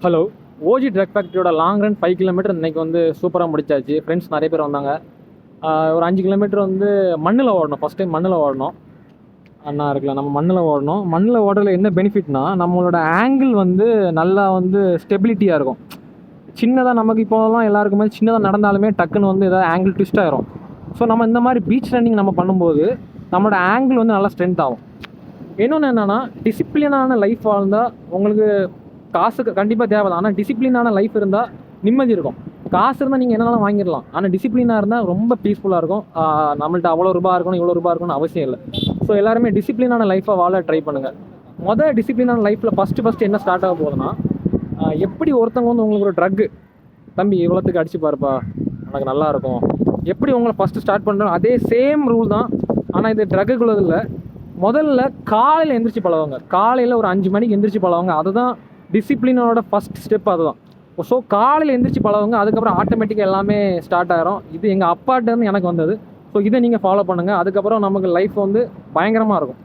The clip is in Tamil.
ஹலோ. ஓஜி ட்ரக் ஃபேக்ட்ரியோட லாங் ரன் 5 கிலோமீட்டர் இன்னைக்கு வந்து சூப்பராக முடிச்சாச்சு. ஃப்ரெண்ட்ஸ் நிறைய பேர் வந்தாங்க. ஒரு 5 கிலோமீட்டர் வந்து மண்ணில் ஓடணும். ஃபஸ்ட் டைம் மண்ணில் ஓடணும். அண்ணா இருக்குல்ல, நம்ம மண்ணில் ஓடணும். மண்ணில் ஓடுறதுல என்ன பெனிஃபிட்னா, நம்மளோட ஆங்கிள் வந்து நல்லா வந்து ஸ்டெபிலிட்டியாக இருக்கும். சின்னதாக நமக்கு இப்போலாம் எல்லாருக்குமே சின்னதாக நடந்தாலுமே டக்குன்னு வந்து ஏதாவது ஆங்கிள் ட்விஸ்ட் ஆயிரும். ஸோ நம்ம இந்த மாதிரி பீச் ரன்னிங் நம்ம பண்ணும்போது நம்மளோட ஆங்கிள் வந்து நல்லா ஸ்ட்ரென்த் ஆகும். இன்னொன்று என்னென்னா, டிசிப்ளினான லைஃப் வாழ்ந்தால் உங்களுக்கு காசுக்கு கண்டிப்பாக தேவை தான். ஆனால் டிசிப்ளினான லைஃப் இருந்தால் நிம்மதி இருக்கும். காசு இருந்தால் நீங்கள் என்னென்னாலும் வாங்கிடலாம். ஆனால் டிசிப்ளினாக இருந்தால் ரொம்ப பீஸ்ஃபுல்லாக இருக்கும். நம்மள்ட்ட அவ்வளோ ரூபா இருக்கணும், இவ்வளோ ரூபா இருக்கணும்னு அவசியம் இல்லை. ஸோ எல்லாருமே டிசிப்ளினான லைஃப்பை வாழ ட்ரை பண்ணுங்கள். டிசிப்ளினான லைஃப்பில் ஃபஸ்ட்டு என்ன ஸ்டார்ட் ஆக போகுதுன்னா, எப்படி ஒருத்தவங்க வந்து உங்களுக்கு ஒரு ட்ரக்கு, தம்பி இவ்வளோத்துக்கு அடிச்சு பாருப்பா எனக்கு நல்லாயிருக்கும், எப்படி உங்களை ஃபஸ்ட்டு ஸ்டார்ட் பண்ணுறோம் அதே சேம் ரூல் தான். ஆனால் இது ட்ரக்குக்குள்ளது இல்லை. முதல்ல காலையில் எந்திரிச்சு பழகுவாங்க. காலையில் ஒரு 5 மணிக்கு எந்திரிச்சு பழகுவாங்க. அதுதான் டிசிப்ளினோட ஃபஸ்ட் ஸ்டெப். அதுதான். ஸோ காலையில் எந்திரிச்சு பழகுவாங்க. அதுக்கப்புறம் ஆட்டோமேட்டிக்காக எல்லாமே ஸ்டார்ட் ஆகிரும். இது எங்கள் அப்பாட்டேருந்து எனக்கு வந்தது. ஸோ இதை நீங்கள் ஃபாலோ பண்ணுங்கள். அதுக்கப்புறம் நமக்கு லைஃப் வந்து பயங்கரமாக இருக்கும்.